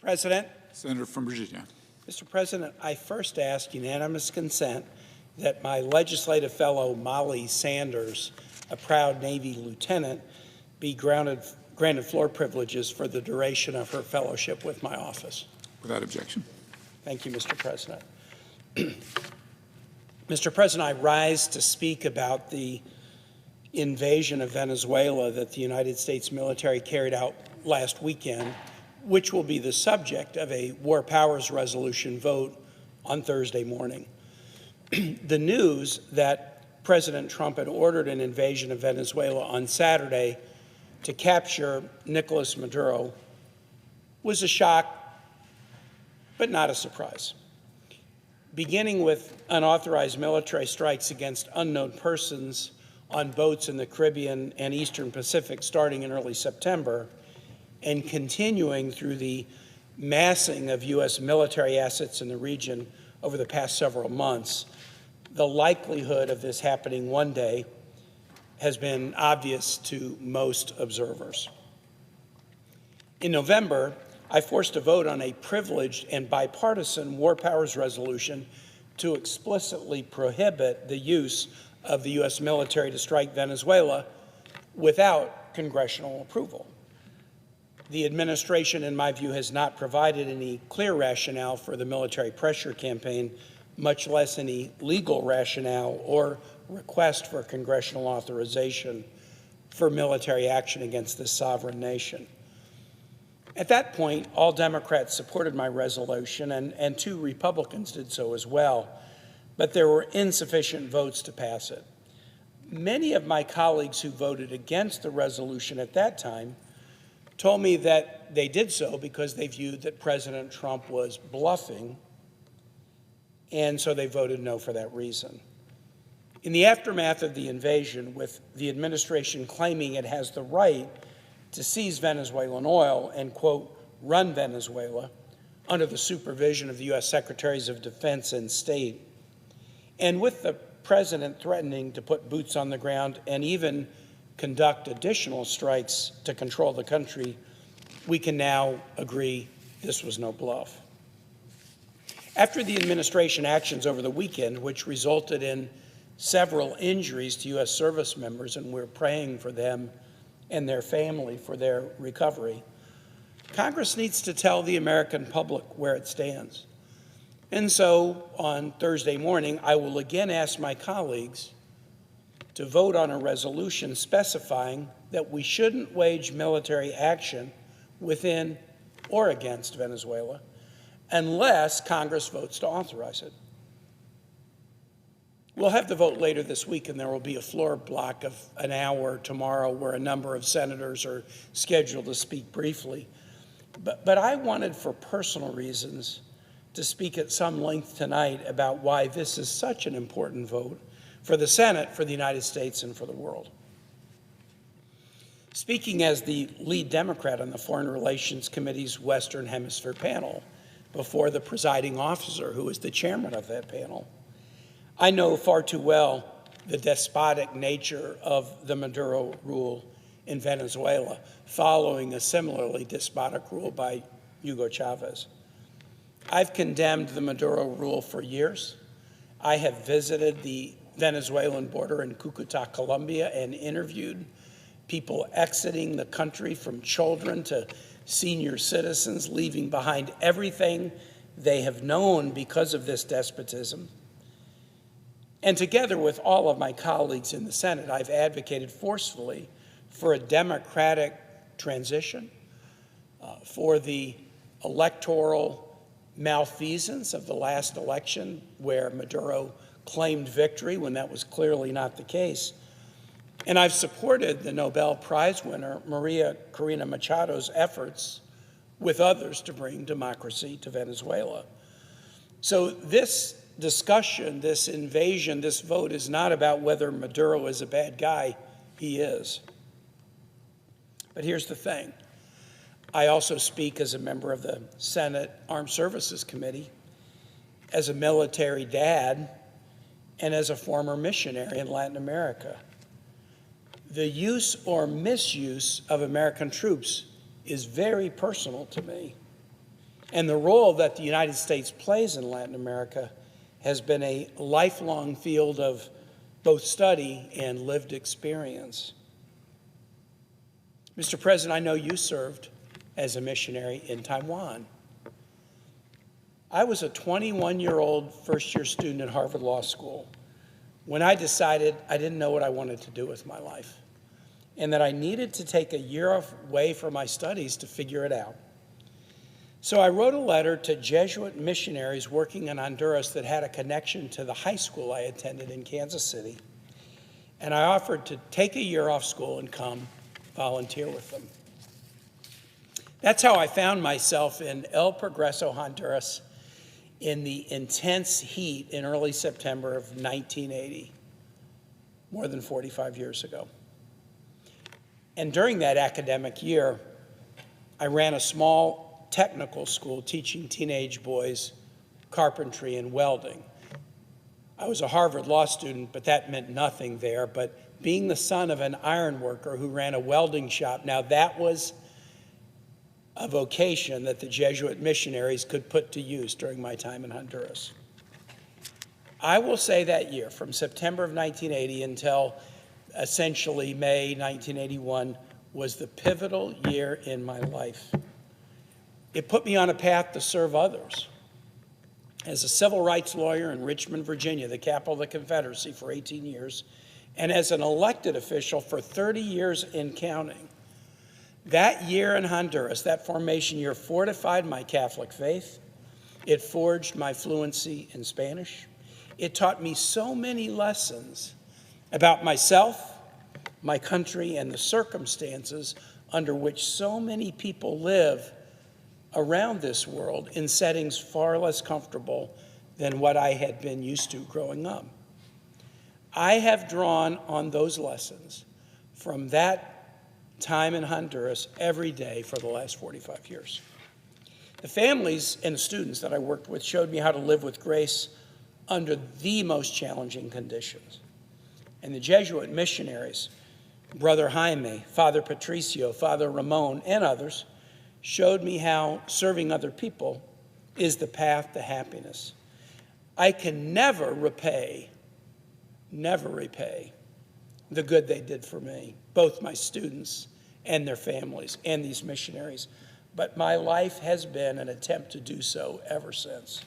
President. Senator from Virginia. Mr. President, I first ask unanimous consent that my legislative fellow Molly Sanders, a proud Navy lieutenant, be granted floor privileges for the duration of her fellowship with my office. Without objection. Thank you, Mr. President. Mr. President, I rise to speak about the invasion of Venezuela that the United States military carried out last weekend, which will be the subject of a War Powers Resolution vote on Thursday morning. The news that President Trump had ordered an invasion of Venezuela on Saturday to capture Nicolas Maduro was a shock, but not a surprise. Beginning with unauthorized military strikes against unknown persons on boats in the Caribbean and Eastern Pacific starting in early September, and continuing through the massing of U.S. military assets in the region over the past several months, the likelihood of this happening one day has been obvious to most observers. In November, I forced a vote on a privileged and bipartisan War Powers Resolution to explicitly prohibit the use of the U.S. military to strike Venezuela without congressional approval. The administration, in my view, has not provided any clear rationale for the military pressure campaign, much less any legal rationale or request for congressional authorization for military action against this sovereign nation. At that point, all Democrats supported my resolution, and 2 Republicans did so as well, but there were insufficient votes to pass it. Many of my colleagues who voted against the resolution at that time told me that they did so because they viewed that President Trump was bluffing, and so they voted no for that reason. In the aftermath of the invasion, with the administration claiming it has the right to seize Venezuelan oil and, quote, run Venezuela under the supervision of the U.S. Secretaries of Defense and State, and with the president threatening to put boots on the ground and even conduct additional strikes to control the country, we can now agree this was no bluff. After the administration actions over the weekend, which resulted in several injuries to U.S. service members, and we're praying for them and their family for their recovery, Congress needs to tell the American public where it stands. And so on Thursday morning, I will again ask my colleagues to vote on a resolution specifying that we shouldn't wage military action within or against Venezuela unless Congress votes to authorize it. We'll have the vote later this week, and there will be a floor block of an hour tomorrow where a number of senators are scheduled to speak briefly. But I wanted, for personal reasons, to speak at some length tonight about why this is such an important vote for the Senate, for the United States, and for the world. Speaking as the lead Democrat on the Foreign Relations Committee's Western Hemisphere panel before the presiding officer, who is the chairman of that panel, I know far too well the despotic nature of the Maduro rule in Venezuela, following a similarly despotic rule by Hugo Chavez. I've condemned the Maduro rule for years. I have visited the Venezuelan border in Cucuta, Colombia, and interviewed people exiting the country, from children to senior citizens, leaving behind everything they have known because of this despotism. And together with all of my colleagues in the Senate, I've advocated forcefully for a democratic transition, for the electoral malfeasance of the last election where Maduro claimed victory when that was clearly not the case. And I've supported the Nobel Prize winner Maria Corina Machado's efforts with others to bring democracy to Venezuela. So this discussion, this invasion, this vote is not about whether Maduro is a bad guy. He is. But here's the thing. I also speak as a member of the Senate Armed Services Committee, as a military dad, and as a former missionary in Latin America. The use or misuse of American troops is very personal to me. And the role that the United States plays in Latin America has been a lifelong field of both study and lived experience. Mr. President, I know you served as a missionary in Taiwan. I was a 21-year-old first-year student at Harvard Law School when I decided I didn't know what I wanted to do with my life and that I needed to take a year away from my studies to figure it out. So I wrote a letter to Jesuit missionaries working in Honduras that had a connection to the high school I attended in Kansas City, and I offered to take a year off school and come volunteer with them. That's how I found myself in El Progreso, Honduras, in the intense heat in early September of 1980, more than 45 years ago. And during that academic year, I ran a small technical school teaching teenage boys carpentry and welding. I was a Harvard Law student, but that meant nothing there. But being the son of an iron worker who ran a welding shop, now that was a vocation that the Jesuit missionaries could put to use during my time in Honduras. I will say that year, from September of 1980 until essentially May 1981, was the pivotal year in my life. It put me on a path to serve others. As a civil rights lawyer in Richmond, Virginia, the capital of the Confederacy, for 18 years, and as an elected official for 30 years and counting. That year in Honduras, that formation year, fortified my Catholic faith. It forged my fluency in Spanish. It taught me so many lessons about myself, my country, and the circumstances under which so many people live around this world in settings far less comfortable than what I had been used to growing up. I have drawn on those lessons from that time in Honduras every day for the last 45 years. The families and students that I worked with showed me how to live with grace under the most challenging conditions. And the Jesuit missionaries, Brother Jaime, Father Patricio, Father Ramon, and others, showed me how serving other people is the path to happiness. I can never repay the good they did for me, both my students and their families and these missionaries. But my life has been an attempt to do so ever since.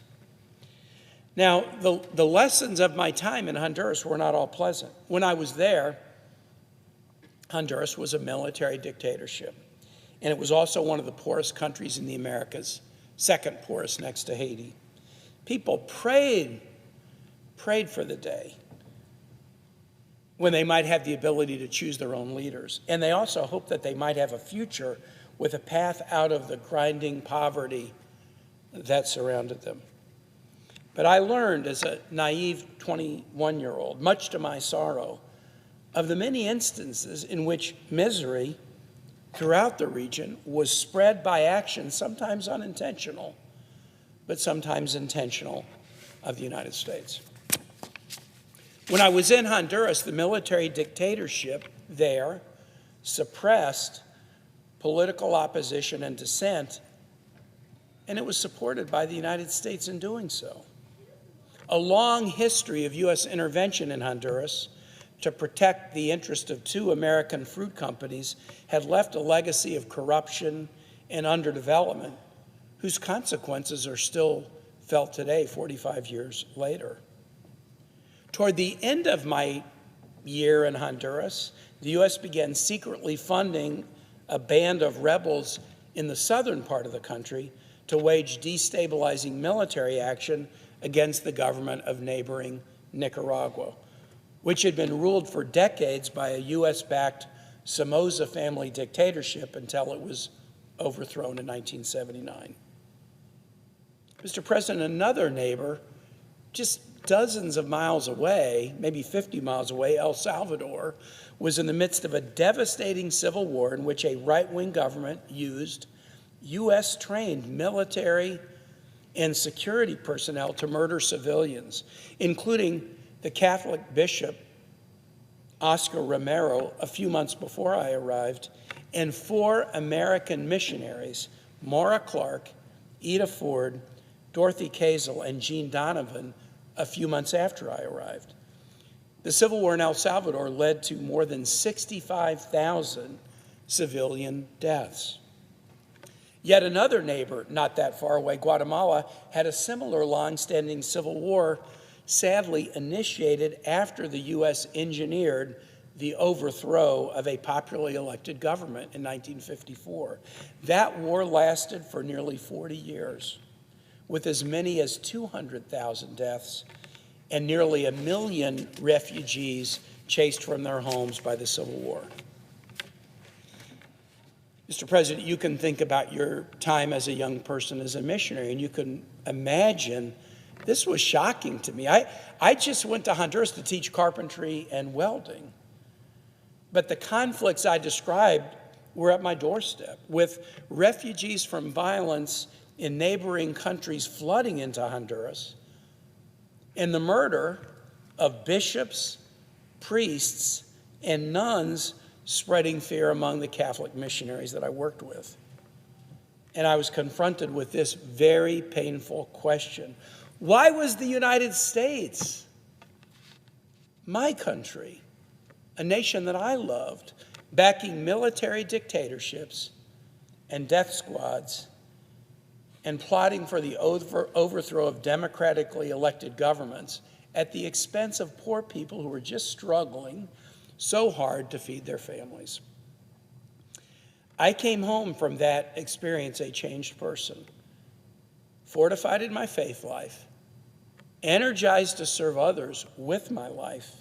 Now, the lessons of my time in Honduras were not all pleasant. When I was there, Honduras was a military dictatorship, and it was also one of the poorest countries in the Americas, second poorest next to Haiti. People prayed for the day when they might have the ability to choose their own leaders. And they also hoped that they might have a future with a path out of the grinding poverty that surrounded them. But I learned as a naive 21-year-old, much to my sorrow, of the many instances in which misery throughout the region was spread by action, sometimes unintentional, but sometimes intentional, of the United States. When I was in Honduras, the military dictatorship there suppressed political opposition and dissent, and it was supported by the United States in doing so. A long history of U.S. intervention in Honduras to protect the interest of two American fruit companies had left a legacy of corruption and underdevelopment whose consequences are still felt today, 45 years later. Toward the end of my year in Honduras, the U.S. began secretly funding a band of rebels in the southern part of the country to wage destabilizing military action against the government of neighboring Nicaragua, which had been ruled for decades by a U.S.-backed Somoza family dictatorship until it was overthrown in 1979. Mr. President, another neighbor, just dozens of miles away, maybe 50 miles away, El Salvador, was in the midst of a devastating civil war in which a right-wing government used U.S.-trained military and security personnel to murder civilians, including the Catholic bishop, Oscar Romero, a few months before I arrived, and 4 American missionaries, Maura Clark Ida Ford, Dorothy Kazel, and Jean Donovan a few months after I arrived. The Civil War in El Salvador led to more than 65,000 civilian deaths. Yet another neighbor not that far away, Guatemala, had a similar long-standing civil war, sadly initiated after the U.S. engineered the overthrow of a popularly elected government in 1954. That war lasted for nearly 40 years, with as many as 200,000 deaths and nearly 1 million refugees chased from their homes by the Civil War. Mr. President, you can think about your time as a young person as a missionary, and you can imagine this was shocking to me. I just went to Honduras to teach carpentry and welding, but the conflicts I described were at my doorstep, with refugees from violence in neighboring countries flooding into Honduras, and the murder of bishops, priests, and nuns spreading fear among the Catholic missionaries that I worked with. And I was confronted with this very painful question. Why was the United States, my country, a nation that I loved, backing military dictatorships and death squads and plotting for the overthrow of democratically elected governments at the expense of poor people who were just struggling so hard to feed their families? I came home from that experience a changed person, fortified in my faith life, energized to serve others with my life,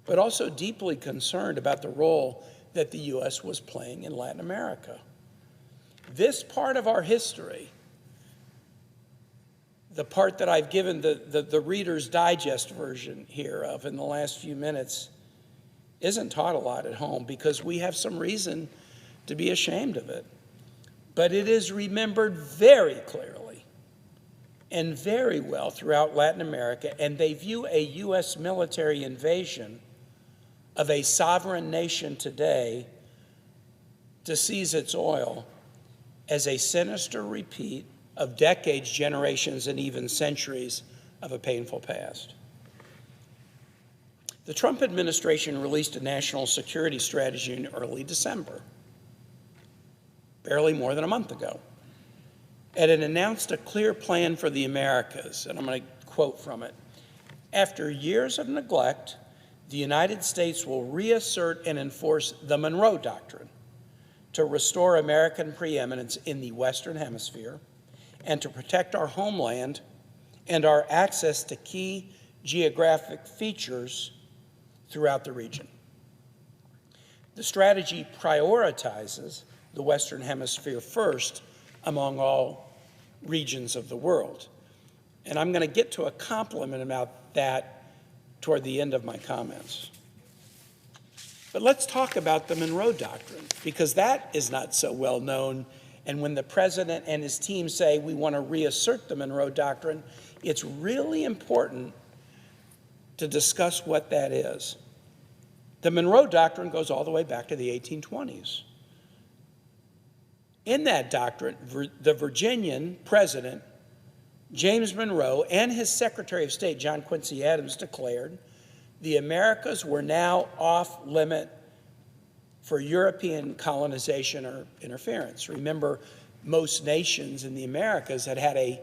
but also deeply concerned about the role that the U.S. was playing in Latin America. This part of our history, the part that I've given the Reader's Digest version here of in the last few minutes, isn't taught a lot at home because we have some reason to be ashamed of it. But it is remembered very clearly and very well throughout Latin America, and they view a U.S. military invasion of a sovereign nation today to seize its oil as a sinister repeat of decades, generations, and even centuries of a painful past. The Trump administration released a national security strategy in early December, barely more than a month ago, and it announced a clear plan for the Americas, and I'm going to quote from it. After years of neglect, the United States will reassert and enforce the Monroe Doctrine to restore American preeminence in the Western Hemisphere and to protect our homeland and our access to key geographic features throughout the region. The strategy prioritizes the Western Hemisphere first among all regions of the world. And I'm going to get to a compliment about that toward the end of my comments. But let's talk about the Monroe Doctrine, because that is not so well known. And when the president and his team say we want to reassert the Monroe Doctrine, it's really important to discuss what that is. The Monroe Doctrine goes all the way back to the 1820s. In that doctrine, the Virginian president, James Monroe, and his Secretary of State, John Quincy Adams, declared the Americas were now off limit for European colonization or interference. Remember, most nations in the Americas had had a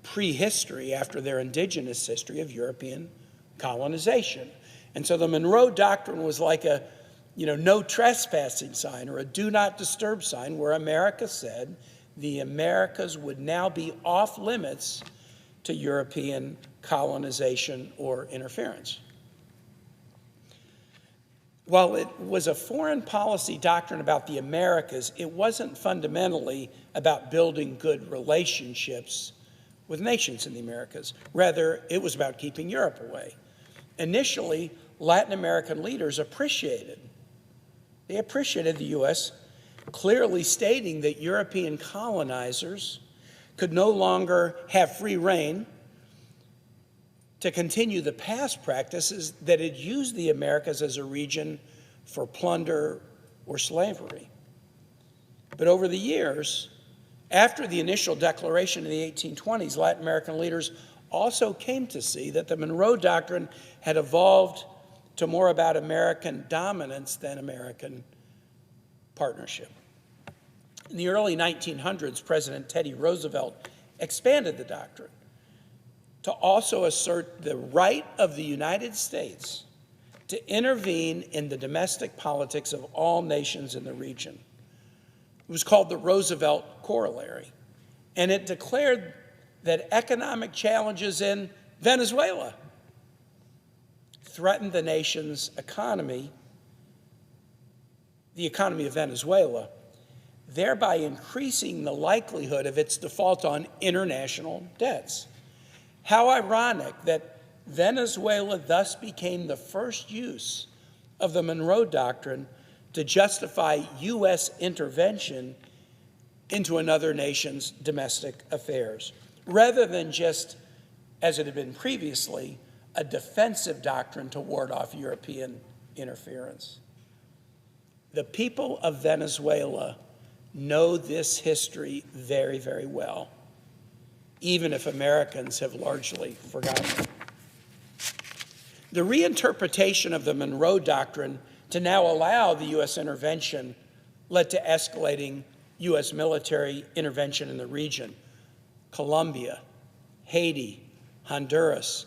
prehistory after their indigenous history of European colonization. And so the Monroe Doctrine was like a no trespassing sign or a do not disturb sign, where America said the Americas would now be off limits to European colonization or interference. While it was a foreign policy doctrine about the Americas, it wasn't fundamentally about building good relationships with nations in the Americas. Rather, it was about keeping Europe away. Initially, Latin American leaders appreciated the U.S. clearly stating that European colonizers could no longer have free rein to continue the past practices that had used the Americas as a region for plunder or slavery. But over the years, After the initial declaration in the 1820s, Latin American leaders also came to see that the Monroe Doctrine had evolved to more about American dominance than American partnership. In the early 1900s, President Teddy Roosevelt expanded the doctrine to also assert the right of the United States to intervene in the domestic politics of all nations in the region. It was called the Roosevelt Corollary, and it declared that economic challenges in Venezuela threatened the nation's economy, the economy of Venezuela, thereby increasing the likelihood of its default on international debts. How ironic that Venezuela thus became the first use of the Monroe Doctrine to justify U.S. intervention into another nation's domestic affairs, rather than just, as it had been previously, a defensive doctrine to ward off European interference. The people of Venezuela know this history very, very well, even if Americans have largely forgotten it. The reinterpretation of the Monroe Doctrine to now allow the U.S. intervention led to escalating U.S. military intervention in the region. Colombia, Haiti, Honduras,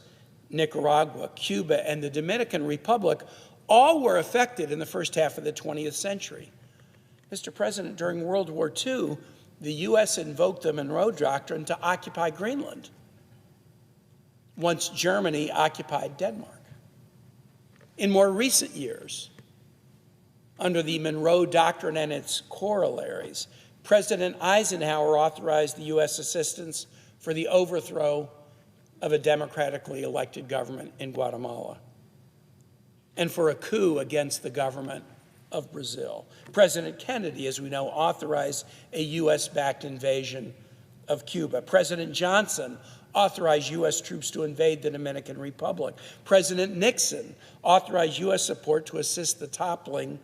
Nicaragua, Cuba, and the Dominican Republic all were affected in the first half of the 20th century. Mr. President, during World War II, the U.S. invoked the Monroe Doctrine to occupy Greenland, once Germany occupied Denmark. In more recent years, under the Monroe Doctrine and its corollaries, President Eisenhower authorized the U.S. assistance for the overthrow of a democratically elected government in Guatemala and for a coup against the government of Brazil. President Kennedy, as we know, authorized a U.S.-backed invasion of Cuba. President Johnson authorized U.S. troops to invade the Dominican Republic. President Nixon authorized U.S. support to assist the toppling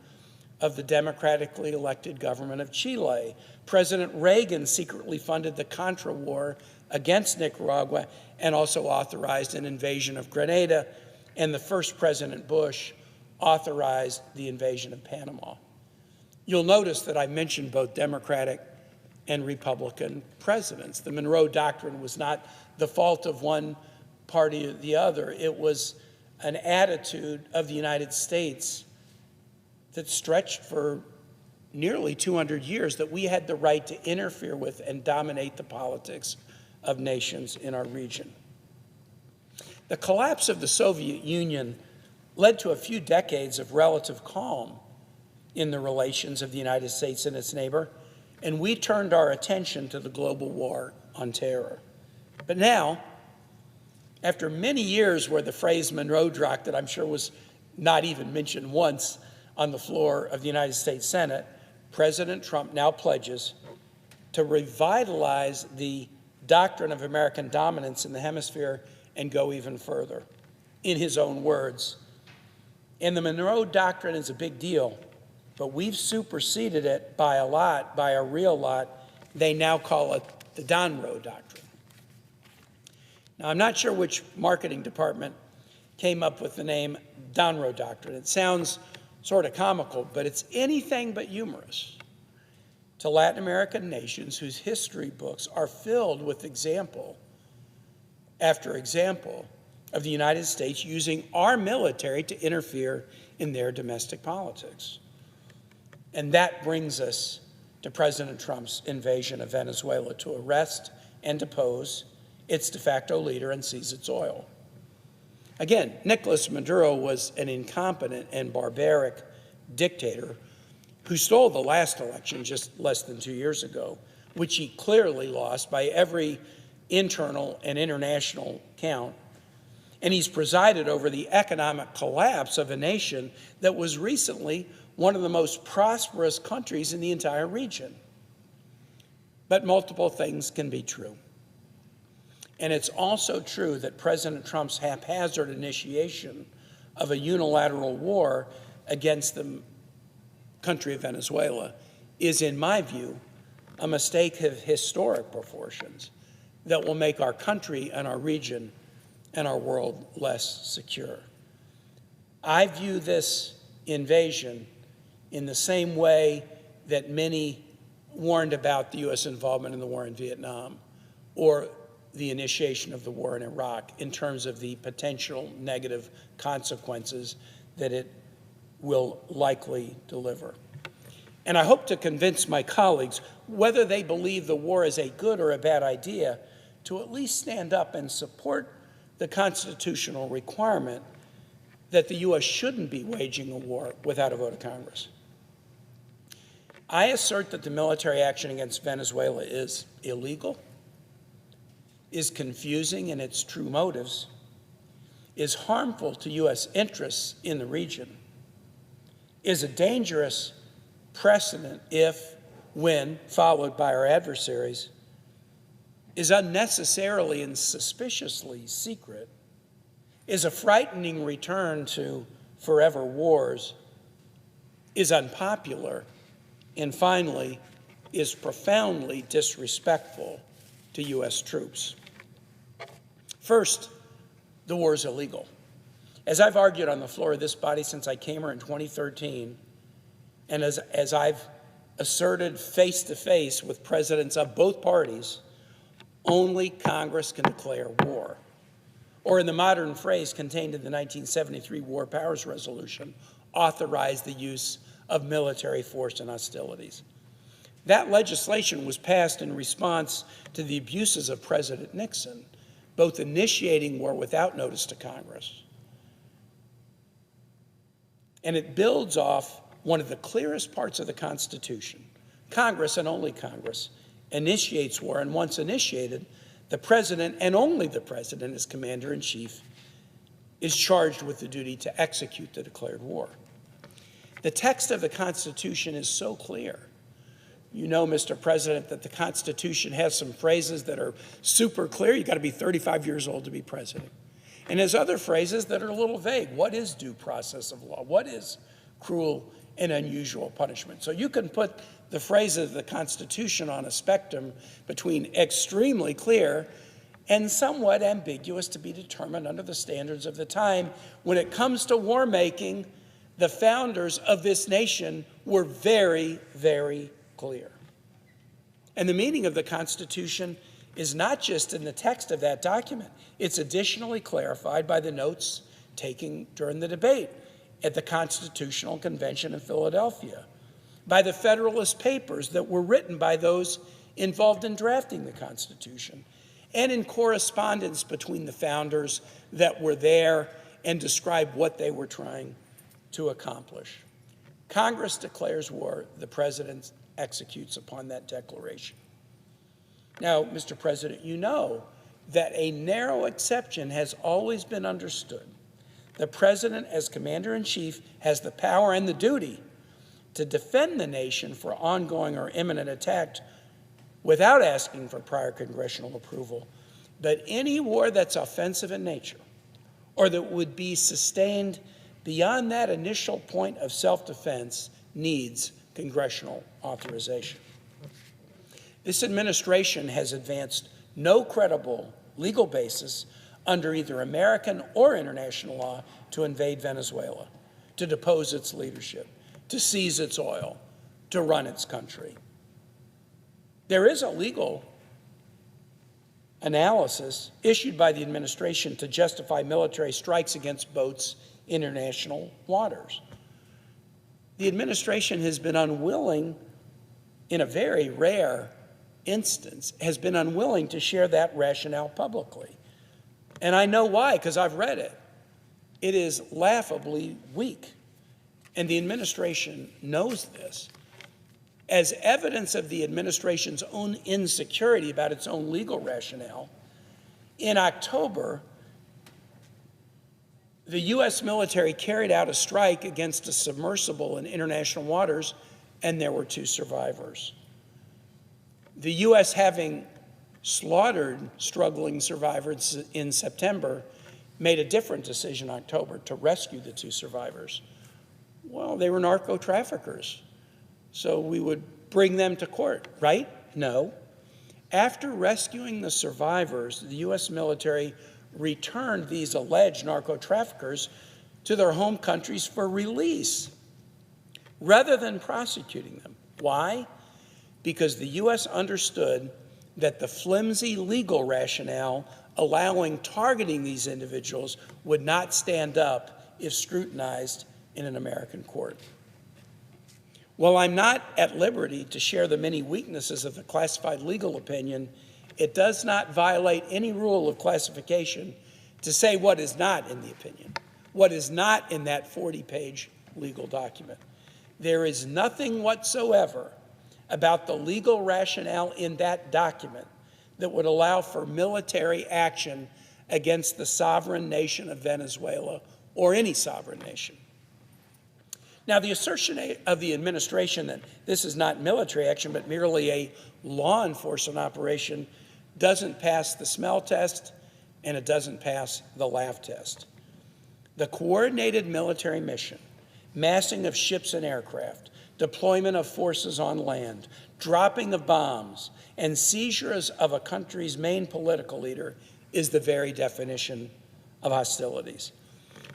of the democratically elected government of Chile. President Reagan secretly funded the Contra War against Nicaragua and also authorized an invasion of Grenada, and the first President Bush authorized the invasion of Panama. You'll notice that I mentioned both Democratic and Republican presidents. The Monroe Doctrine was not the fault of one party or the other. It was an attitude of the United States that stretched for nearly 200 years, that we had the right to interfere with and dominate the politics of nations in our region. The collapse of the Soviet Union led to a few decades of relative calm in the relations of the United States and its neighbor, and we turned our attention to the global war on terror. But now, after many years where the phrase Monroe Doctrine, I'm sure, was not even mentioned once on the floor of the United States Senate, President Trump now pledges to revitalize the doctrine of American dominance in the hemisphere and go even further. In his own words, and the Monroe Doctrine is a big deal, but we've superseded it by a lot, by a real lot. They now call it the Monroe Doctrine. Now, I'm not sure which marketing department came up with the name Monroe Doctrine. It sounds sort of comical, but it's anything but humorous to Latin American nations whose history books are filled with example after example of the United States using our military to interfere in their domestic politics. And that brings us to President Trump's invasion of Venezuela to arrest and depose its de facto leader and seize its oil. Again, Nicolas Maduro was an incompetent and barbaric dictator who stole the last election just less than 2 years ago, which he clearly lost by every internal and international count. And he's presided over the economic collapse of a nation that was recently one of the most prosperous countries in the entire region. But multiple things can be true. And it's also true that President Trump's haphazard initiation of a unilateral war against the country of Venezuela is, in my view, a mistake of historic proportions that will make our country and our region and our world less secure. I view this invasion in the same way that many warned about the U.S. involvement in the war in Vietnam or the initiation of the war in Iraq in terms of the potential negative consequences that it will likely deliver. And I hope to convince my colleagues, whether they believe the war is a good or a bad idea, to at least stand up and support the constitutional requirement that the U.S. shouldn't be waging a war without a vote of Congress. I assert that the military action against Venezuela is illegal, is confusing in its true motives, is harmful to U.S. interests in the region, is a dangerous precedent if, when followed by our adversaries, is unnecessarily and suspiciously secret, is a frightening return to forever wars, is unpopular, and finally, is profoundly disrespectful to U.S. troops. First, the war is illegal. As I've argued on the floor of this body since I came here in 2013, and as I've asserted face-to-face with presidents of both parties, only Congress can declare war. Or in the modern phrase contained in the 1973 War Powers Resolution, authorize the use of military force in hostilities. That legislation was passed in response to the abuses of President Nixon, both initiating war without notice to Congress. And it builds off one of the clearest parts of the Constitution. Congress, and only Congress, initiates war, and once initiated, the president, and only the president as commander-in-chief, is charged with the duty to execute the declared war. The text of the Constitution is so clear. You know, Mr. President, that the Constitution has some phrases that are super clear. You've got to be 35 years old to be president. And has other phrases that are a little vague. What is due process of law? What is cruel and unusual punishment? So you can put the phrases of the Constitution on a spectrum between extremely clear and somewhat ambiguous to be determined under the standards of the time. When it comes to war making, the founders of this nation were very, very clear. And the meaning of the Constitution is not just in the text of that document. It's additionally clarified by the notes taken during the debate at the Constitutional Convention in Philadelphia, by the Federalist Papers that were written by those involved in drafting the Constitution, and in correspondence between the founders that were there and described what they were trying to accomplish. Congress declares war, the president executes upon that declaration. Now, Mr. President, you know that a narrow exception has always been understood. The president, as commander-in-chief, has the power and the duty to defend the nation for ongoing or imminent attack without asking for prior congressional approval. But any war that's offensive in nature or that would be sustained beyond that initial point of self-defense needs congressional authorization. This administration has advanced no credible legal basis under either American or international law to invade Venezuela, to depose its leadership, to seize its oil, to run its country. There is a legal analysis issued by the administration to justify military strikes against boats in international waters. The administration has been unwilling, in a very rare instance, has been unwilling to share that rationale publicly. And I know why, because I've read it. It is laughably weak. And the administration knows this. As evidence of the administration's own insecurity about its own legal rationale, in October, the U.S. military carried out a strike against a submersible in international waters, and there were 2 survivors. The U.S., having slaughtered struggling survivors in September, made a different decision in October to rescue the 2 survivors. Well, they were narco traffickers, so we would bring them to court, right? No. After rescuing the survivors, the U.S. military returned these alleged narco-traffickers to their home countries for release rather than prosecuting them. Why? Because the U.S. understood that the flimsy legal rationale allowing targeting these individuals would not stand up if scrutinized in an American court. While I'm not at liberty to share the many weaknesses of the classified legal opinion, it does not violate any rule of classification to say what is not in the opinion, what is not in that 40-page legal document. There is nothing whatsoever about the legal rationale in that document that would allow for military action against the sovereign nation of Venezuela or any sovereign nation. Now, the assertion of the administration that this is not military action but merely a law enforcement operation doesn't pass the smell test and it doesn't pass the laugh test. The coordinated military mission, massing of ships and aircraft, deployment of forces on land, dropping of bombs, and seizures of a country's main political leader is the very definition of hostilities.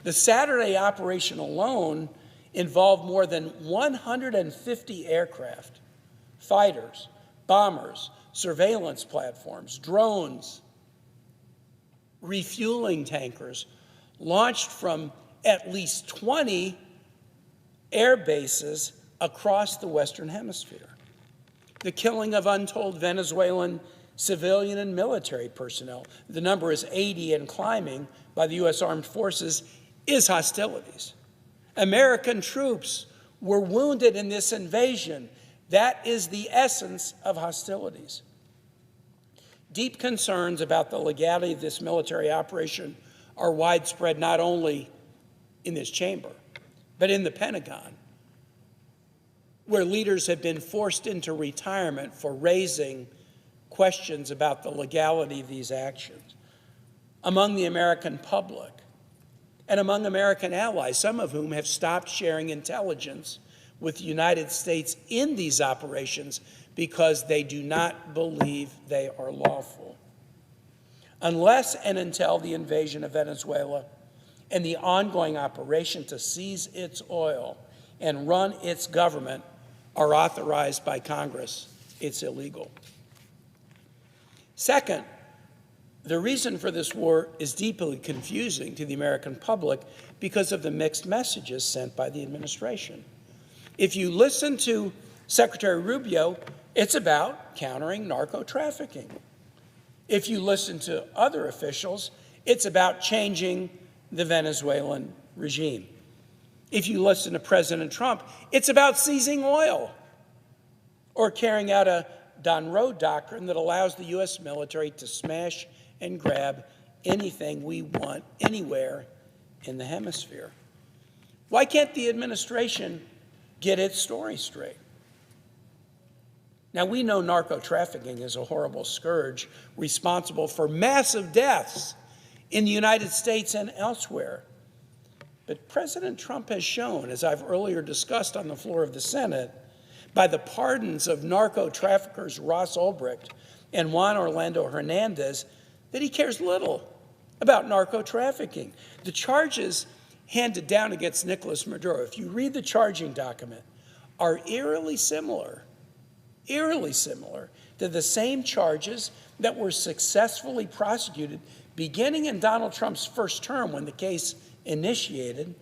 The Saturday operation alone involved more than 150 aircraft, fighters, bombers, surveillance platforms, drones, refueling tankers, launched from at least 20 air bases across the Western Hemisphere. The killing of untold Venezuelan civilian and military personnel, the number is 80 and climbing, by the U.S. Armed Forces, is hostilities. American troops were wounded in this invasion. That is the essence of hostilities. Deep concerns about the legality of this military operation are widespread not only in this chamber, but in the Pentagon, where leaders have been forced into retirement for raising questions about the legality of these actions. Among the American public, and among American allies, some of whom have stopped sharing intelligence with the United States in these operations because they do not believe they are lawful. Unless and until the invasion of Venezuela and the ongoing operation to seize its oil and run its government are authorized by Congress, it's illegal. Second, the reason for this war is deeply confusing to the American public because of the mixed messages sent by the administration. If you listen to Secretary Rubio, it's about countering narco-trafficking. If you listen to other officials, it's about changing the Venezuelan regime. If you listen to President Trump, it's about seizing oil or carrying out a Monroe Doctrine that allows the U.S. military to smash and grab anything we want anywhere in the hemisphere. Why can't the administration get its story straight? Now, we know narco-trafficking is a horrible scourge responsible for massive deaths in the United States and elsewhere. But President Trump has shown, as I've earlier discussed on the floor of the Senate, by the pardons of narco-traffickers Ross Ulbricht and Juan Orlando Hernandez, that he cares little about narco-trafficking. The charges handed down against Nicolas Maduro, if you read the charging document, are eerily similar to the same charges that were successfully prosecuted beginning in Donald Trump's first term when the case initiated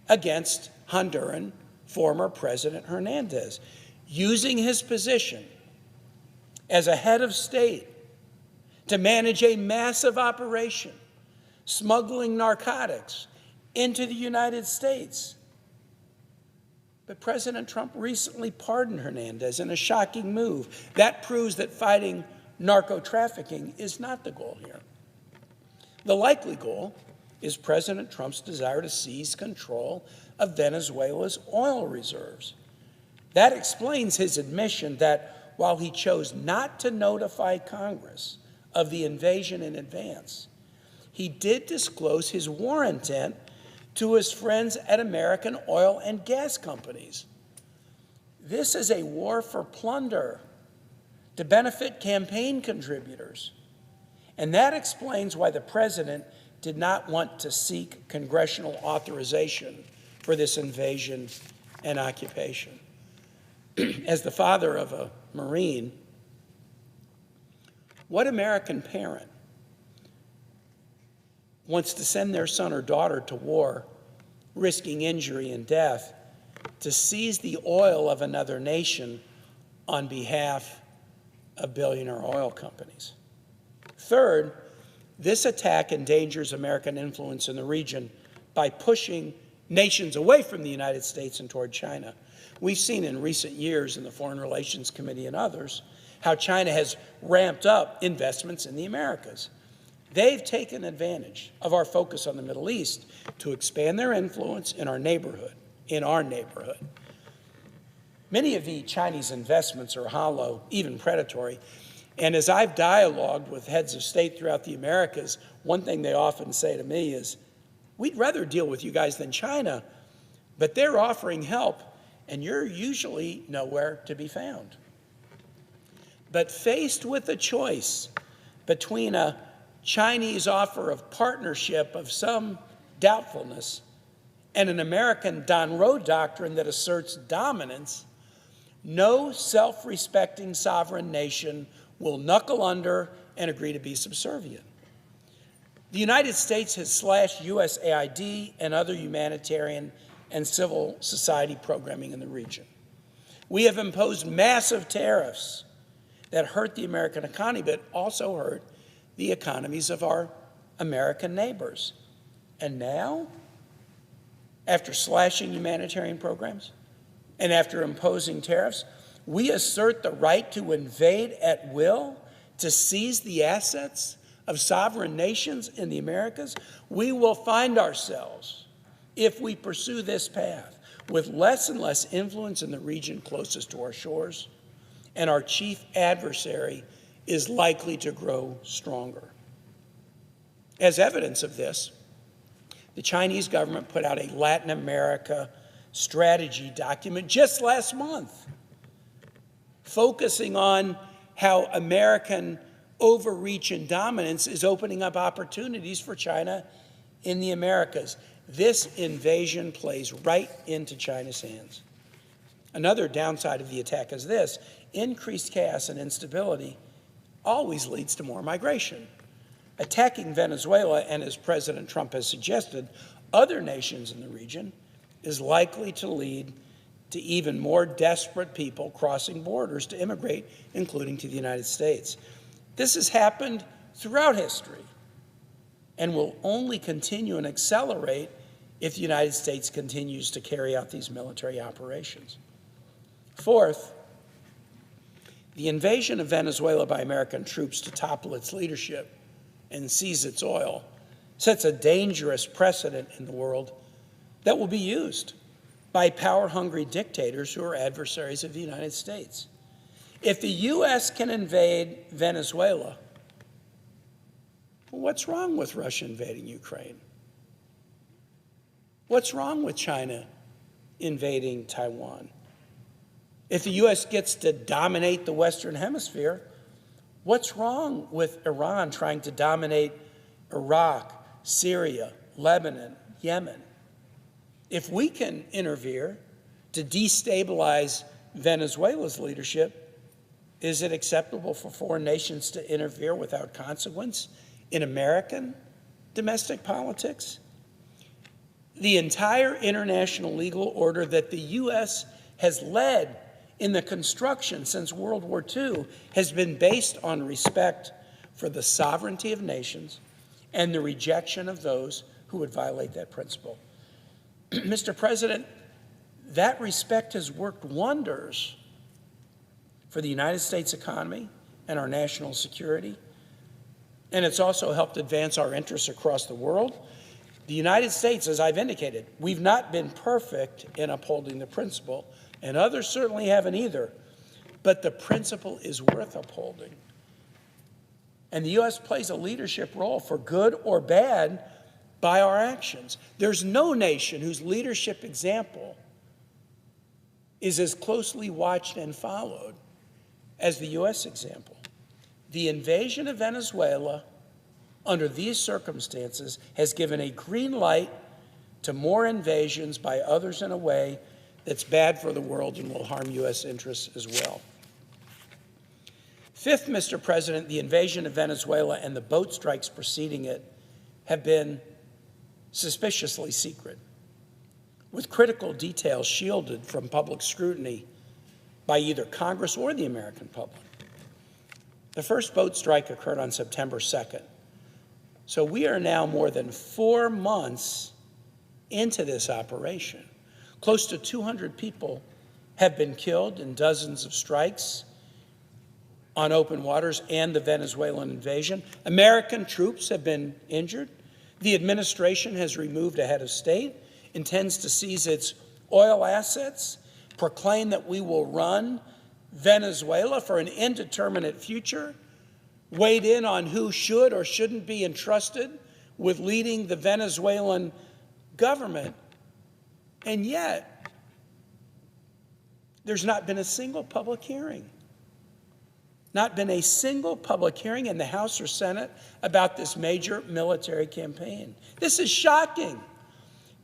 against Honduran former President Hernandez, using his position as a head of state to manage a massive operation, smuggling narcotics into the United States. But President Trump recently pardoned Hernandez in a shocking move. That proves that fighting narco-trafficking is not the goal here. The likely goal is President Trump's desire to seize control of Venezuela's oil reserves. That explains his admission that while he chose not to notify Congress of the invasion in advance, he did disclose his war intent to his friends at American oil and gas companies. This is a war for plunder to benefit campaign contributors. And that explains why the president did not want to seek congressional authorization for this invasion and occupation. As the father of a Marine, what American parent wants to send their son or daughter to war, risking injury and death, to seize the oil of another nation on behalf of billionaire oil companies? Third, this attack endangers American influence in the region by pushing nations away from the United States and toward China. We've seen in recent years in the Foreign Relations Committee and others how China has ramped up investments in the Americas. They've taken advantage of our focus on the Middle East to expand their influence in our neighborhood. Many of the Chinese investments are hollow, even predatory. And as I've dialogued with heads of state throughout the Americas, one thing they often say to me is, we'd rather deal with you guys than China, but they're offering help, and you're usually nowhere to be found. But faced with a choice between a Chinese offer of partnership of some doubtfulness and an American Monroe Doctrine that asserts dominance, no self-respecting sovereign nation will knuckle under and agree to be subservient. The United States has slashed USAID and other humanitarian and civil society programming in the region. We have imposed massive tariffs that hurt the American economy, but also hurt the economies of our American neighbors. And now, after slashing humanitarian programs and after imposing tariffs, we assert the right to invade at will, to seize the assets of sovereign nations in the Americas. We will find ourselves, if we pursue this path, with less and less influence in the region closest to our shores, and our chief adversary is likely to grow stronger. As evidence of this, the Chinese government put out a Latin America strategy document just last month, focusing on how American overreach and dominance is opening up opportunities for China in the Americas. This invasion plays right into China's hands. Another downside of the attack is this: increased chaos and instability always leads to more migration. Attacking Venezuela, and as President Trump has suggested, other nations in the region, is likely to lead to even more desperate people crossing borders to immigrate, including to the United States. This has happened throughout history and will only continue and accelerate if the United States continues to carry out these military operations. Fourth, the invasion of Venezuela by American troops to topple its leadership and seize its oil sets a dangerous precedent in the world that will be used by power-hungry dictators who are adversaries of the United States. If the U.S. can invade Venezuela, well, what's wrong with Russia invading Ukraine? What's wrong with China invading Taiwan? If the U.S. gets to dominate the Western Hemisphere, what's wrong with Iran trying to dominate Iraq, Syria, Lebanon, Yemen? If we can interfere to destabilize Venezuela's leadership, is it acceptable for foreign nations to interfere without consequence in American domestic politics? The entire international legal order that the U.S. has led in the construction since World War II has been based on respect for the sovereignty of nations and the rejection of those who would violate that principle. Mr. President, that respect has worked wonders for the United States economy and our national security, and it's also helped advance our interests across the world. The United States, as I've indicated, we've not been perfect in upholding the principle, and others certainly haven't either, but the principle is worth upholding. And the U.S. plays a leadership role, for good or bad, by our actions. There's no nation whose leadership example is as closely watched and followed as the U.S. example. The invasion of Venezuela under these circumstances has given a green light to more invasions by others in a way that's bad for the world and will harm U.S. interests as well. Fifth, Mr. President, the invasion of Venezuela and the boat strikes preceding it have been suspiciously secret, with critical details shielded from public scrutiny by either Congress or the American public. The first boat strike occurred on September 2nd. So we are now more than 4 months into this operation. Close to 200 people have been killed in dozens of strikes on open waters and the Venezuelan invasion. American troops have been injured. The administration has removed a head of state, intends to seize its oil assets, proclaim that we will run Venezuela for an indeterminate future, weighed in on who should or shouldn't be entrusted with leading the Venezuelan government. And yet, there's not been a single public hearing. Not been a single public hearing in the House or Senate about this major military campaign. This is shocking.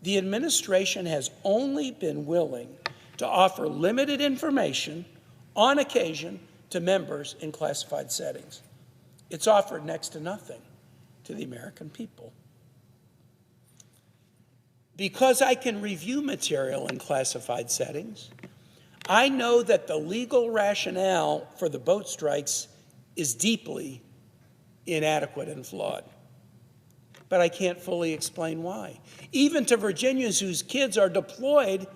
The administration has only been willing to offer limited information on occasion to members in classified settings. It's offered next to nothing to the American people. Because I can review material in classified settings, I know that the legal rationale for the boat strikes is deeply inadequate and flawed. But I can't fully explain why. Even to Virginians whose kids are deployed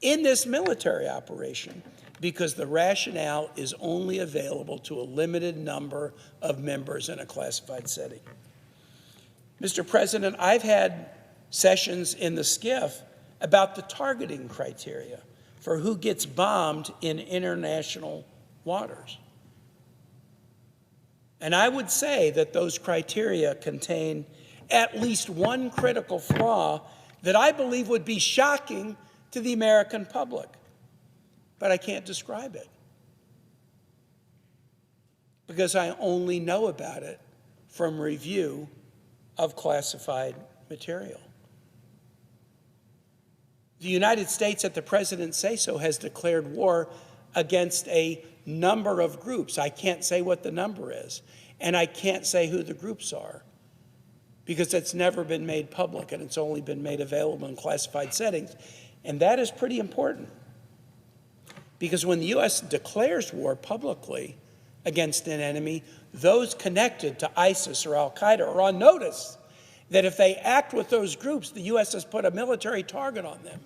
in this military operation, because the rationale is only available to a limited number of members in a classified setting. Mr. President, I've had sessions in the SCIF about the targeting criteria for who gets bombed in international waters. And I would say that those criteria contain at least one critical flaw that I believe would be shocking to the American public. But I can't describe it because I only know about it from review of classified material. The United States, at the president's say-so, has declared war against a number of groups. I can't say what the number is, and I can't say who the groups are because it's never been made public and it's only been made available in classified settings. And that is pretty important because when the U.S. declares war publicly against an enemy, those connected to ISIS or al-Qaeda are on notice that if they act with those groups, the U.S. has put a military target on them.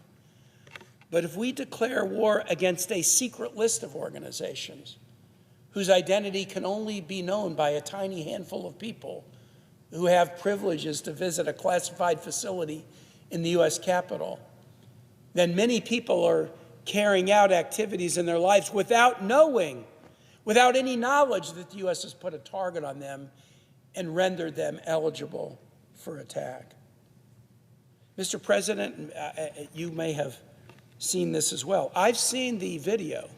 But if we declare war against a secret list of organizations whose identity can only be known by a tiny handful of people who have privileges to visit a classified facility in the U.S. Capitol, then many people are carrying out activities in their lives without knowing, without any knowledge that the U.S. has put a target on them and rendered them eligible for attack. Mr. President, you may have seen this as well. I've seen the video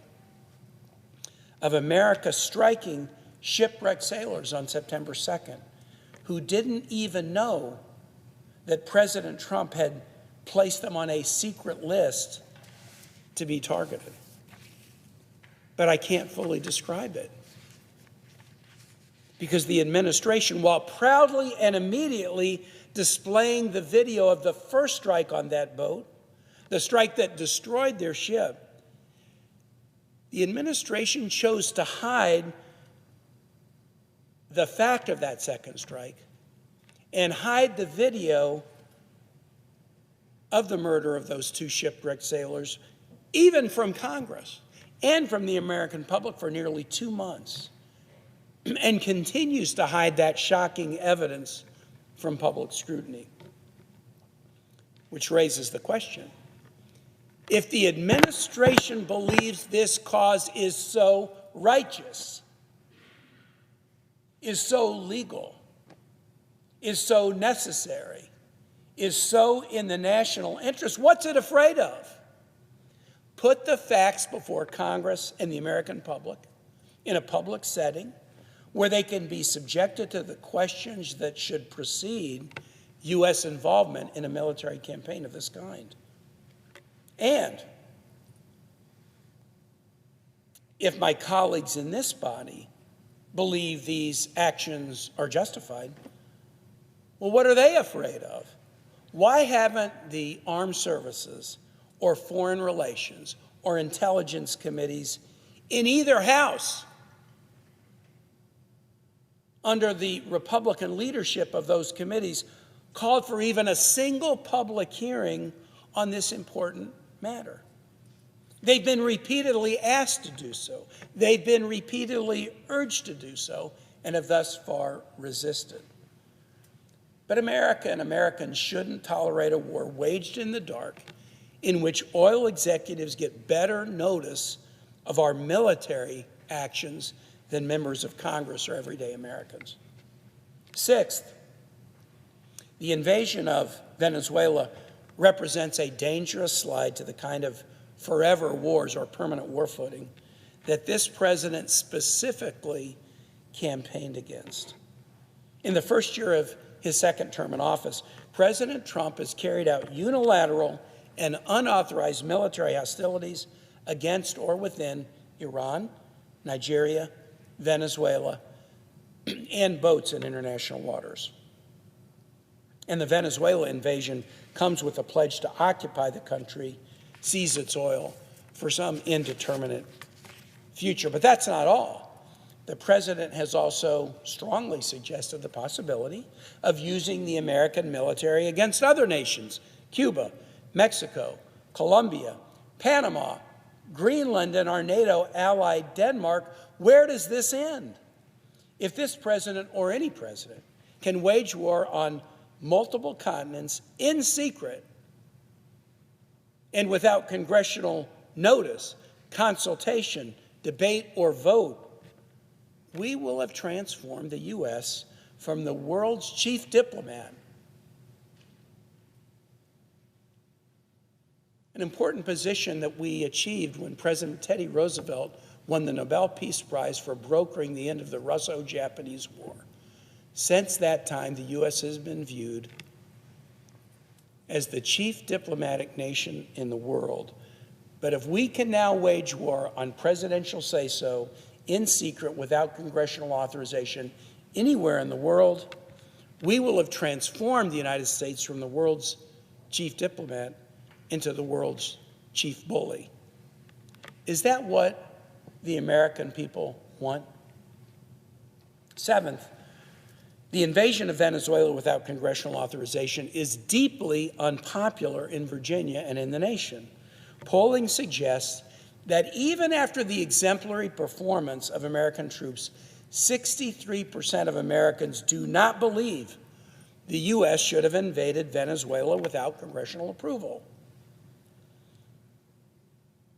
of America striking shipwrecked sailors on September 2nd who didn't even know that President Trump had placed them on a secret list to be targeted. But I can't fully describe it because the administration, while proudly and immediately displaying the video of the first strike on that boat, the strike that destroyed their ship, the administration chose to hide the fact of that second strike and hide the video of the murder of those two shipwrecked sailors, even from Congress and from the American public for nearly 2 months, and continues to hide that shocking evidence from public scrutiny. Which raises the question, if the administration believes this cause is so righteous, is so legal, is so necessary, is so in the national interest, what's it afraid of? Put the facts before Congress and the American public. in a public setting where they can be subjected to the questions that should precede U.S. involvement in a military campaign of this kind. And if my colleagues in this body believe these actions are justified, well, what are they afraid of? Why haven't the armed services or foreign relations or intelligence committees in either house, under the Republican leadership of those committees, called for even a single public hearing on this important matter? They've been repeatedly asked to do so. They've been repeatedly urged to do so and have thus far resisted. But America and Americans shouldn't tolerate a war waged in the dark in which oil executives get better notice of our military actions than members of Congress or everyday Americans. Sixth, the invasion of Venezuela represents a dangerous slide to the kind of forever wars or permanent war footing that this president specifically campaigned against. In the first year of his second term in office, President Trump has carried out unilateral and unauthorized military hostilities against or within Iran, Nigeria, Venezuela, and boats in international waters. And the Venezuela invasion comes with a pledge to occupy the country, seize its oil for some indeterminate future. But that's not all. The president has also strongly suggested the possibility of using the American military against other nations: Cuba, Mexico, Colombia, Panama, Greenland, and our NATO ally Denmark. Where does this end? If this president or any president can wage war on multiple continents in secret and without congressional notice, consultation, debate, or vote, we will have transformed the U.S. from the world's chief diplomat, an important position that we achieved when President Teddy Roosevelt won the Nobel Peace Prize for brokering the end of the Russo-Japanese War. Since that time, the U.S. has been viewed as the chief diplomatic nation in the world. But if we can now wage war on presidential say-so in secret without congressional authorization anywhere in the world, we will have transformed the United States from the world's chief diplomat into the world's chief bully. Is that what the American people want? Seventh, the invasion of Venezuela without congressional authorization is deeply unpopular in Virginia and in the nation. Polling suggests that even after the exemplary performance of American troops, 63% of Americans do not believe the U.S. should have invaded Venezuela without congressional approval.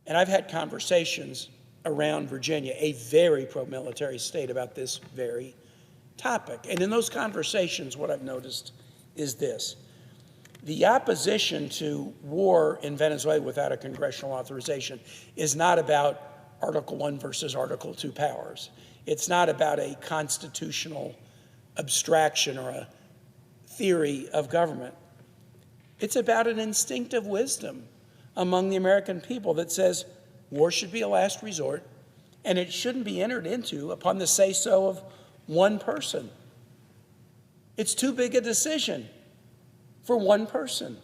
And I've had conversations around Virginia, a very pro-military state, about this very topic. And in those conversations, what I've noticed is this: the opposition to war in Venezuela without a congressional authorization is not about Article I versus Article II powers. It's not about a constitutional abstraction or a theory of government. It's about an instinctive wisdom among the American people that says war should be a last resort, and it shouldn't be entered into upon the say-so of one person. It's too big a decision for one person,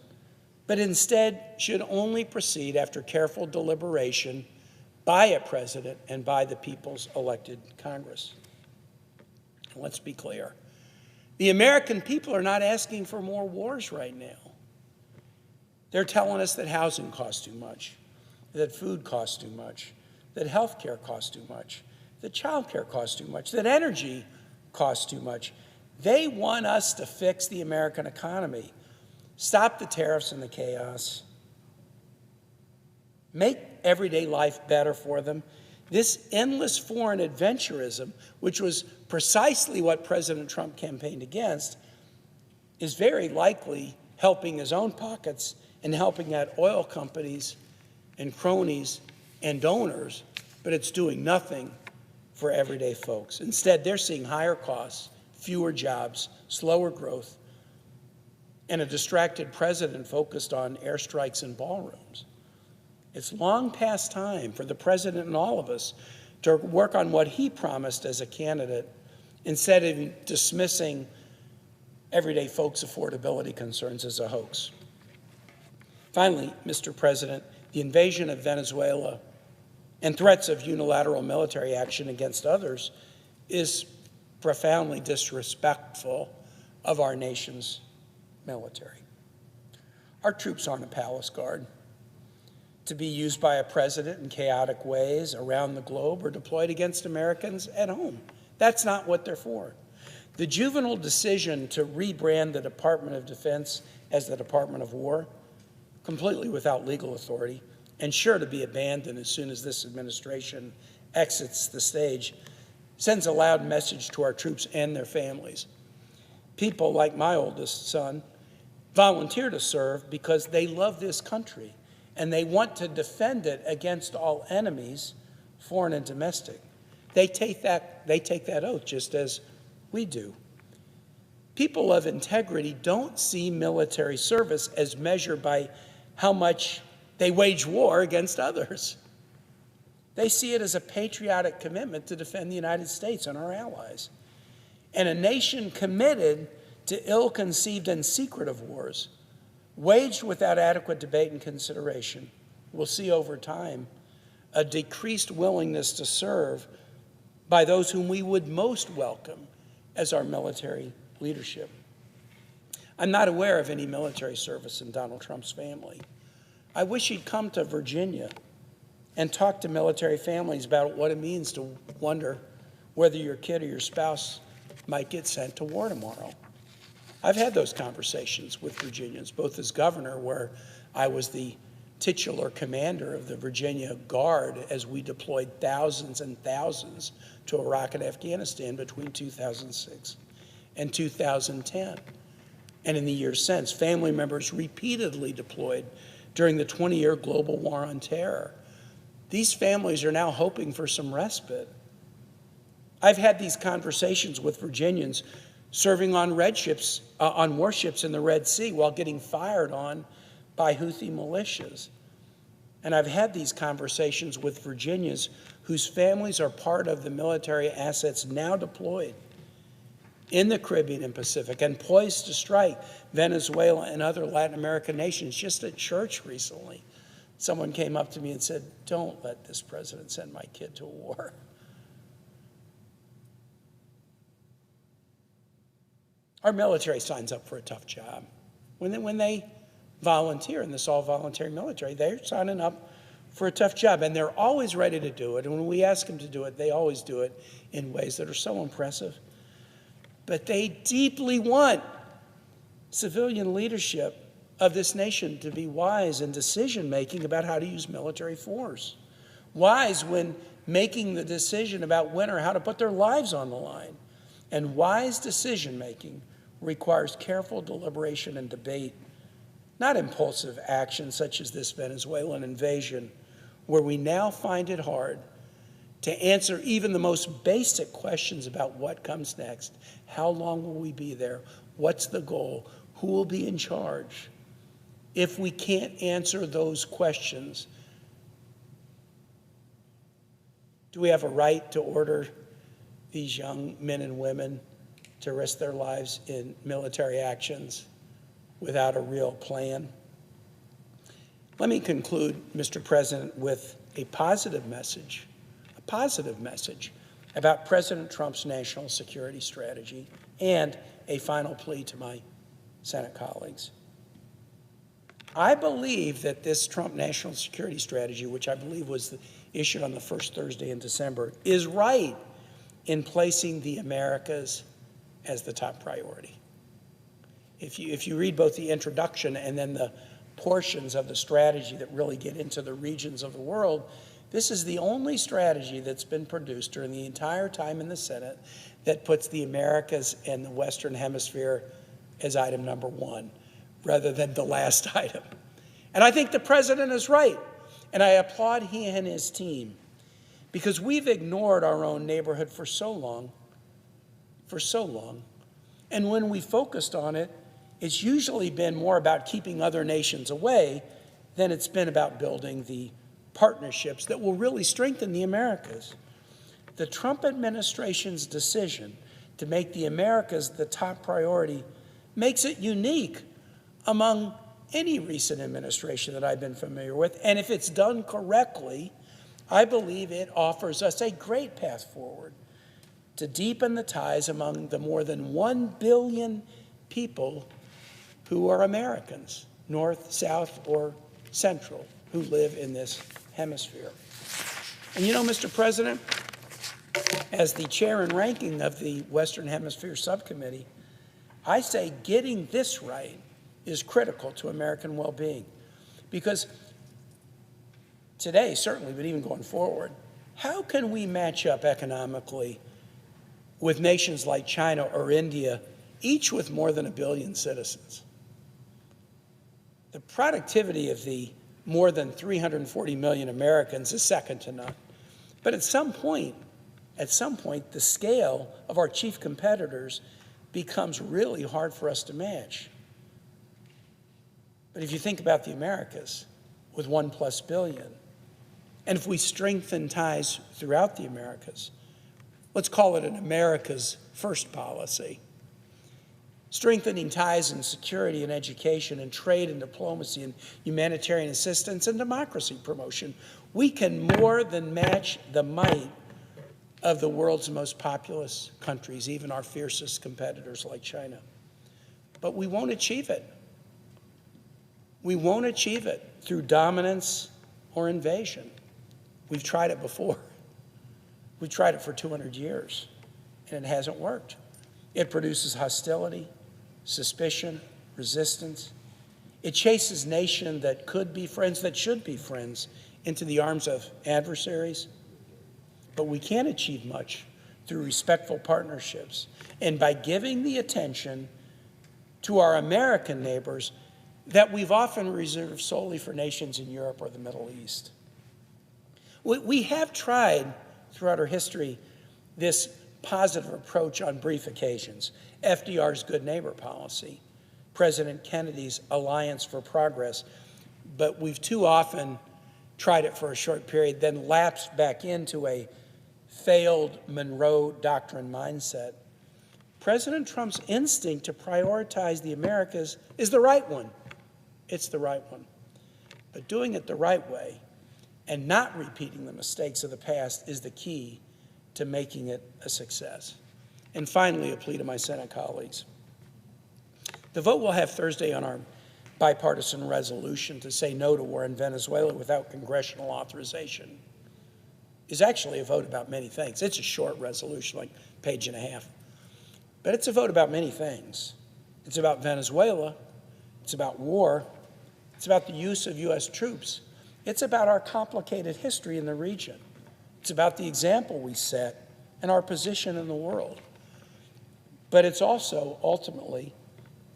but instead should only proceed after careful deliberation by a president and by the people's elected Congress. Let's be clear. The American people are not asking for more wars right now. They're telling us that housing costs too much, that food costs too much, that health care costs too much, that child care costs too much, that energy costs too much. They want us to fix the American economy, stop the tariffs and the chaos, make everyday life better for them. This endless foreign adventurism, which was precisely what President Trump campaigned against, is very likely helping his own pockets and helping out oil companies and cronies and donors, but it's doing nothing for everyday folks. Instead, they're seeing higher costs, fewer jobs, slower growth, and a distracted president focused on airstrikes and ballrooms. It's long past time for the president and all of us to work on what he promised as a candidate instead of dismissing everyday folks' affordability concerns as a hoax. Finally, Mr. President, the invasion of Venezuela and threats of unilateral military action against others is profoundly disrespectful of our nation's military. Our troops aren't a palace guard to be used by a president in chaotic ways around the globe or deployed against Americans at home. That's not what they're for. The juvenile decision to rebrand the Department of Defense as the Department of War, completely without legal authority, and sure to be abandoned as soon as this administration exits the stage, sends a loud message to our troops and their families. People like my oldest son volunteer to serve because they love this country and they want to defend it against all enemies, foreign and domestic. They take that oath just as we do. People of integrity don't see military service as measured by how much they wage war against others. They see it as a patriotic commitment to defend the United States and our allies. And a nation committed to ill-conceived and secretive wars, waged without adequate debate and consideration, will see over time a decreased willingness to serve by those whom we would most welcome as our military leadership. I'm not aware of any military service in Donald Trump's family. I wish he'd come to Virginia and talk to military families about what it means to wonder whether your kid or your spouse might get sent to war tomorrow. I've had those conversations with Virginians, both as governor, where I was the titular commander of the Virginia Guard as we deployed thousands and thousands to Iraq and Afghanistan between 2006 and 2010. And in the years since, family members repeatedly deployed during the 20-year global war on terror. These families are now hoping for some respite. I've had these conversations with Virginians serving on warships in the Red Sea while getting fired on by Houthi militias. And I've had these conversations with Virginians whose families are part of the military assets now deployed in the Caribbean and Pacific and poised to strike Venezuela and other Latin American nations. Just at church recently, someone came up to me and said, "Don't let this president send my kid to war." Our military signs up for a tough job. When they volunteer in this all-voluntary military, they're signing up for a tough job, and they're always ready to do it. And when we ask them to do it, they always do it in ways that are so impressive. But they deeply want civilian leadership of this nation to be wise in decision-making about how to use military force. Wise when making the decision about when or how to put their lives on the line. And wise decision-making requires careful deliberation and debate, not impulsive action such as this Venezuelan invasion, where we now find it hard to answer even the most basic questions about what comes next. How long will we be there? What's the goal? Who will be in charge? If we can't answer those questions, do we have a right to order these young men and women to risk their lives in military actions without a real plan? Let me conclude, Mr. President, with a positive message about President Trump's national security strategy and a final plea to my Senate colleagues. I believe that this Trump national security strategy, which I believe was issued on the first Thursday in December, is right in placing the Americas as the top priority. If you read both the introduction and then the portions of the strategy that really get into the regions of the world, this is the only strategy that's been produced during the entire time in the Senate that puts the Americas and the Western Hemisphere as item number one, rather than the last item. And I think the president is right, and I applaud he and his team, because we've ignored our own neighborhood for so long. And when we focused on it, it's usually been more about keeping other nations away than it's been about building the partnerships that will really strengthen the Americas. The Trump administration's decision to make the Americas the top priority makes it unique among any recent administration that I've been familiar with. And if it's done correctly, I believe it offers us a great path forward to deepen the ties among the more than 1 billion people who are Americans, North, South, or Central, who live in this hemisphere. And you know, Mr. President, as the chair and ranking of the Western Hemisphere Subcommittee, I say getting this right is critical to American well-being. Because today, certainly, but even going forward, how can we match up economically with nations like China or India, each with more than 1 billion citizens? The productivity of the more than 340 million Americans is second to none. But at some point, the scale of our chief competitors becomes really hard for us to match. But if you think about the Americas, with 1+ billion, and if we strengthen ties throughout the Americas, let's call it an America's first policy, strengthening ties in security and education and trade and diplomacy and humanitarian assistance and democracy promotion, we can more than match the might of the world's most populous countries, even our fiercest competitors like China. But we won't achieve it. We won't achieve it through dominance or invasion. We've tried it before. We've tried it for 200 years, and it hasn't worked. It produces hostility, suspicion, resistance. It chases nations that could be friends, that should be friends, into the arms of adversaries. But we can't achieve much through respectful partnerships and by giving the attention to our American neighbors that we've often reserved solely for nations in Europe or the Middle East. We have tried throughout our history this positive approach on brief occasions. FDR's good neighbor policy, President Kennedy's Alliance for Progress, but we've too often tried it for a short period, then lapsed back into a failed Monroe Doctrine mindset. President Trump's instinct to prioritize the Americas is the right one. It's the right one. But doing it the right way and not repeating the mistakes of the past is the key to making it a success. And finally, a plea to my Senate colleagues. The vote we'll have Thursday on our bipartisan resolution to say no to war in Venezuela without congressional authorization is actually a vote about many things. It's a short resolution, like a page and a half. But it's a vote about many things. It's about Venezuela. It's about war. It's about the use of U.S. troops. It's about our complicated history in the region. It's about the example we set and our position in the world. But it's also ultimately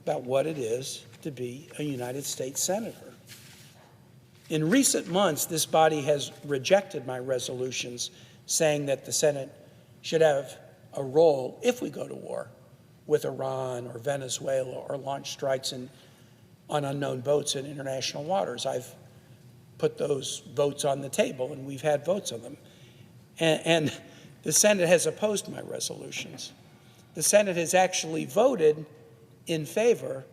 about what it is to be a United States senator. In recent months, this body has rejected my resolutions saying that the Senate should have a role, if we go to war, with Iran or Venezuela or launch strikes on unknown boats in international waters. I've put those votes on the table, and we've had votes on them. And the Senate has opposed my resolutions. The Senate has actually voted in favor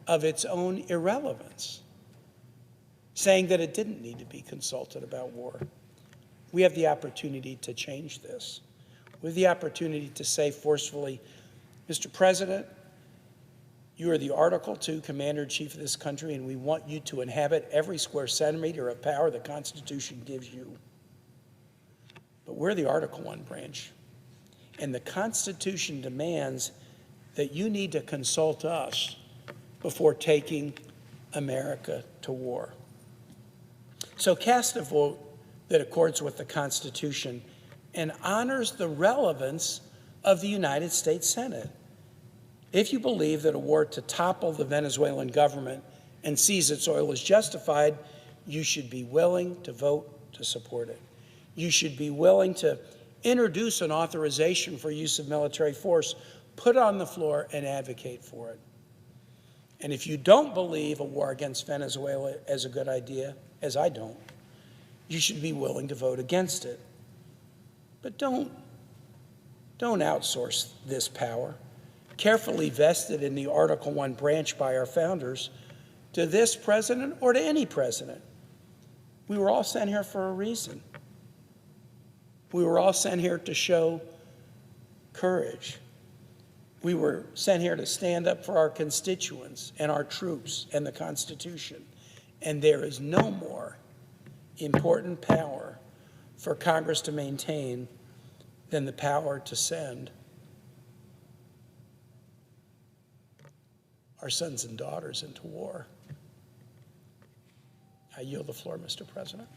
of its own irrelevance, saying that it didn't need to be consulted about war. We have the opportunity to change this. We have the opportunity to say forcefully, Mr. President, you are the Article II Commander-in-Chief of this country, and we want you to inhabit every square centimeter of power the Constitution gives you. But we're the Article I branch, and the Constitution demands that you need to consult us before taking America to war. So cast a vote that accords with the Constitution and honors the relevance of the United States Senate. If you believe that a war to topple the Venezuelan government and seize its oil is justified, you should be willing to vote to support it. You should be willing to introduce an authorization for use of military force, put it on the floor, and advocate for it. And if you don't believe a war against Venezuela is a good idea, as I don't, you should be willing to vote against it. But don't outsource this power, carefully vested in the Article I branch by our founders, to this president or to any president. We were all sent here for a reason. We were all sent here to show courage. We were sent here to stand up for our constituents and our troops and the Constitution. And there is no more important power for Congress to maintain than the power to send our sons and daughters into war. I yield the floor, Mr. President.